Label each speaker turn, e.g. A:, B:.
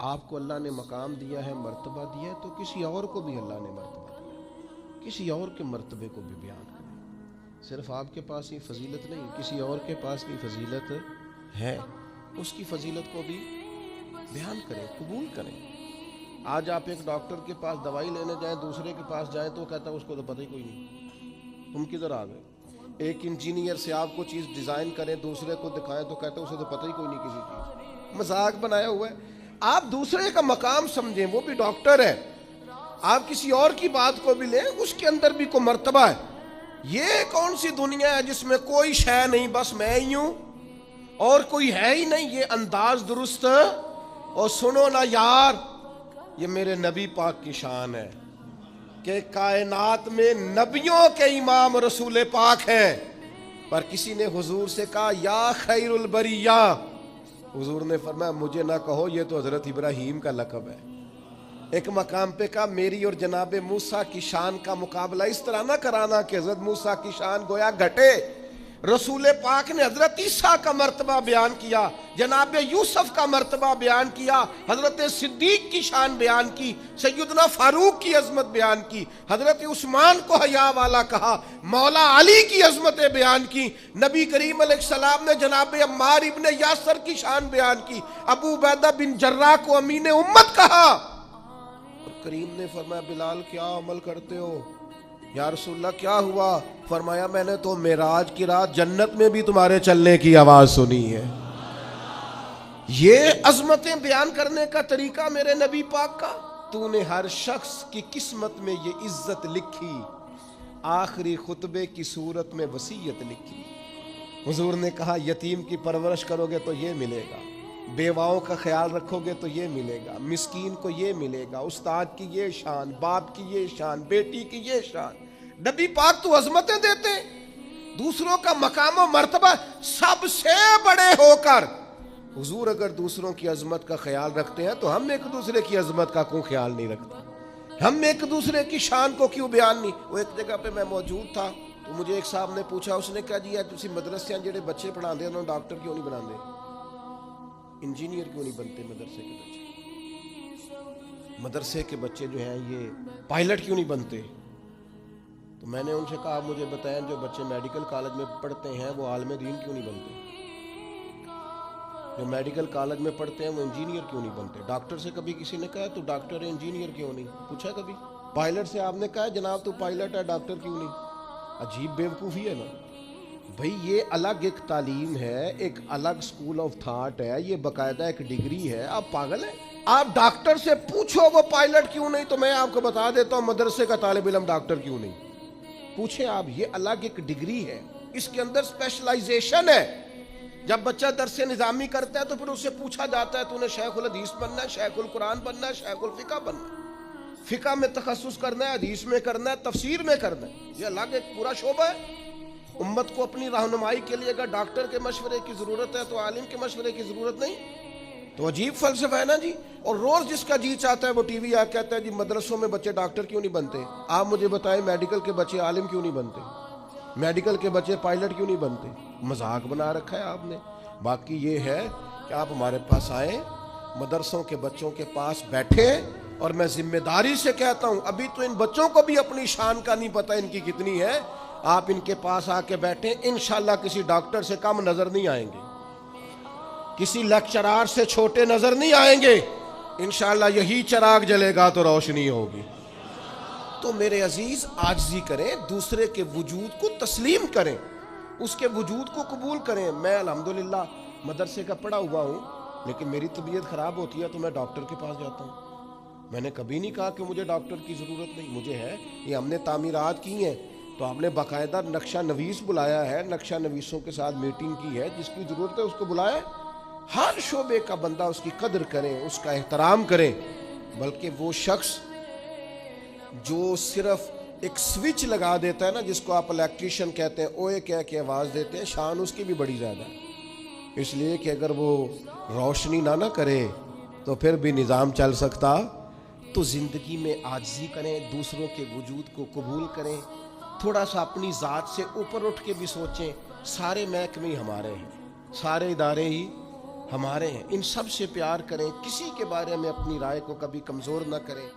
A: آپ کو اللہ نے مقام دیا ہے، مرتبہ دیا ہے، تو کسی اور کو بھی اللہ نے مرتبہ دیا ہے، کسی اور کے مرتبے کو بھی بیان کریں۔ صرف آپ کے پاس ہی فضیلت نہیں، کسی اور کے پاس بھی فضیلت ہے، اس کی فضیلت کو بھی بیان کریں، قبول کریں۔ آج آپ ایک ڈاکٹر کے پاس دوائی لینے جائیں، دوسرے کے پاس جائیں تو وہ کہتا ہے اس کو تو پتہ ہی کوئی نہیں، تم کدھر آ گئے۔ ایک انجینئر سے آپ کو چیز ڈیزائن کریں، دوسرے کو دکھائیں تو کہتا ہے اسے تو پتہ ہی کوئی نہیں کسی چیز، مذاق بنایا ہوا ہے۔ آپ دوسرے کا مقام سمجھیں، وہ بھی ڈاکٹر ہے، آپ کسی اور کی بات کو بھی لیں، اس کے اندر بھی کوئی مرتبہ ہے۔ یہ کون سی دنیا ہے جس میں کوئی شے نہیں، بس میں ہی ہوں اور کوئی ہے ہی نہیں؟ یہ انداز درست اور سنو نا یار، یہ میرے نبی پاک کی شان ہے کہ کائنات میں نبیوں کے امام رسول پاک ہیں۔ پر کسی نے حضور سے کہا یا خیر البریہ، حضور نے فرمایا مجھے نہ کہو، یہ تو حضرت ابراہیم کا لقب ہے۔ ایک مقام پہ کہا میری اور جناب موسیٰ کی شان کا مقابلہ اس طرح نہ کرانا کہ حضرت موسیٰ کی شان گویا گھٹے۔ رسول پاک نے حضرت عیسیٰ کا مرتبہ بیان کیا، جناب یوسف کا مرتبہ بیان کیا، حضرت صدیق کی شان بیان کی، سیدنا فاروق کی عظمت بیان کی، حضرت عثمان کو حیا والا کہا، مولا علی کی عظمتیں بیان کی، نبی کریم علیہ السلام نے جناب عمار ابن یاسر کی شان بیان کی، ابو عبیدہ بن جراح کو امین امت کہا۔ اور کریم نے فرمایا بلال کیا عمل کرتے ہو؟ یا رسول اللہ کیا ہوا؟ فرمایا میں نے تو معراج کی رات جنت میں بھی تمہارے چلنے کی آواز سنی ہے۔ یہ عظمتیں بیان کرنے کا طریقہ میرے نبی پاک کا۔ تو نے ہر شخص کی قسمت میں یہ عزت لکھی، آخری خطبے کی صورت میں وصیت لکھی۔ حضور نے کہا یتیم کی پرورش کرو گے تو یہ ملے گا، بیواؤں کا خیال رکھو گے تو یہ ملے گا، مسکین کو یہ ملے گا، استاد کی یہ شان، باپ کی یہ شان، بیٹی کی یہ شان۔ نبی پاک تو عظمتیں دیتے، دوسروں کا مقام و مرتبہ سب سے بڑے ہو کر حضور اگر دوسروں کی عظمت کا خیال رکھتے ہیں تو ہم ایک دوسرے کی عظمت کا کیوں خیال نہیں رکھتے؟ ہم ایک دوسرے کی شان کو کیوں بیان نہیں؟ وہ ایک جگہ پہ میں موجود تھا تو مجھے ایک صاحب نے پوچھا، اس نے کہا جی تسی مدرسے جڑے بچے پڑھا دے انہوں ڈاکٹر کیوں نہیں بنا دے، انجینئر کیوں نہیں بنتے مدرسے کے بچے، مدرسے کے بچے جو ہیں یہ پائلٹ کیوں نہیں بنتے؟ تو میں نے ان سے کہا آپ مجھے بتائیں جو بچے میڈیکل کالج میں پڑھتے ہیں وہ عالم دین کیوں نہیں بنتے؟ جو میڈیکل کالج میں پڑھتے ہیں وہ انجینئر کیوں نہیں بنتے؟ ڈاکٹر سے کبھی کسی نے کہا تو ڈاکٹر ہے انجینئر کیوں نہیں پوچھا کبھی؟ پائلٹ سے آپ نے کہا جناب تو پائلٹ ہے ڈاکٹر کیوں نہیں؟ عجیب بیوقوفی ہے نا بھئی، یہ الگ ایک تعلیم ہے، ایک الگ سکول آف تھاٹ ہے، یہ باقاعدہ ایک ڈگری ہے۔ آپ پاگل ہیں؟ آپ ڈاکٹر سے پوچھو وہ پائلٹ کیوں نہیں، تو میں آپ کو بتا دیتا ہوں مدرسے کا طالب علم ڈاکٹر کیوں نہیں۔ پوچھیں آپ، یہ الگ ایک ڈگری ہے، اس کے اندر اسپیشلائزیشن ہے۔ جب بچہ درس نظامی کرتا ہے تو پھر اس سے پوچھا جاتا ہے تو نے شیخ الحدیث بننا ہے، شیخ القرآن بننا ہے، شیخ الفقہ بننا ہے، فقہ میں تخصص کرنا ہے، حدیث میں کرنا ہے، تفسیر میں کرنا ہے، یہ الگ ایک پورا شعبہ ہے۔ امت کو اپنی رہنمائی کے لیے اگر ڈاکٹر کے مشورے کی ضرورت ہے تو عالم کے مشورے کی ضرورت نہیں۔ تو عجیب فلسفہ ہے نا جی۔ اور روز جس کا جی چاہتا ہے وہ ٹی وی آ کہتا ہے جی مدرسوں میں بچے ڈاکٹر کیوں نہیں بنتے؟ آپ مجھے بتائیں میڈیکل کے بچے عالم کیوں نہیں بنتے؟ میڈیکل کے بچے پائلٹ کیوں نہیں بنتے؟ مذاق بنا رکھا ہے آپ نے۔ باقی یہ ہے کہ آپ ہمارے پاس آئیں، مدرسوں کے بچوں کے پاس بیٹھیں، اور میں ذمہ داری سے کہتا ہوں ابھی تو ان بچوں کو بھی اپنی شان کا نہیں پتہ ان کی کتنی ہے۔ آپ ان کے پاس آ کے بیٹھیں، انشاءاللہ کسی ڈاکٹر سے کم نظر نہیں آئیں گے، کسی لیکچرار سے چھوٹے نظر نہیں آئیں گے، انشاءاللہ یہی چراغ جلے گا تو روشنی ہوگی۔ تو میرے عزیز عاجزی کریں، دوسرے کے وجود کو تسلیم کریں، اس کے وجود کو قبول کریں۔ میں الحمدللہ مدرسے کا پڑھا ہوا ہوں، لیکن میری طبیعت خراب ہوتی ہے تو میں ڈاکٹر کے پاس جاتا ہوں۔ میں نے کبھی نہیں کہا کہ مجھے ڈاکٹر کی ضرورت نہیں، مجھے ہے۔ یہ ہم نے تعمیرات کی ہیں تو آپ نے باقاعدہ نقشہ نویس بلایا ہے، نقشہ نویسوں کے ساتھ میٹنگ کی ہے، جس کی ضرورت ہے اس کو بلائیں۔ ہر شعبے کا بندہ اس کی قدر کریں، اس کا احترام کریں۔ بلکہ وہ شخص جو صرف ایک سوئچ لگا دیتا ہے نا، جس کو آپ الیکٹریشین کہتے ہیں، اوے کہہ کے آواز دیتے ہیں، شان اس کی بھی بڑی زیادہ ہے، اس لیے کہ اگر وہ روشنی نہ کرے تو پھر بھی نظام چل سکتا۔ تو زندگی میں عاجزی کریں، دوسروں کے وجود کو قبول کریں، تھوڑا سا اپنی ذات سے اوپر اٹھ کے بھی سوچیں۔ سارے محکمے ہی ہمارے ہیں، سارے ادارے ہی ہمارے ہیں، ان سب سے پیار کریں، کسی کے بارے میں اپنی رائے کو کبھی کمزور نہ کریں۔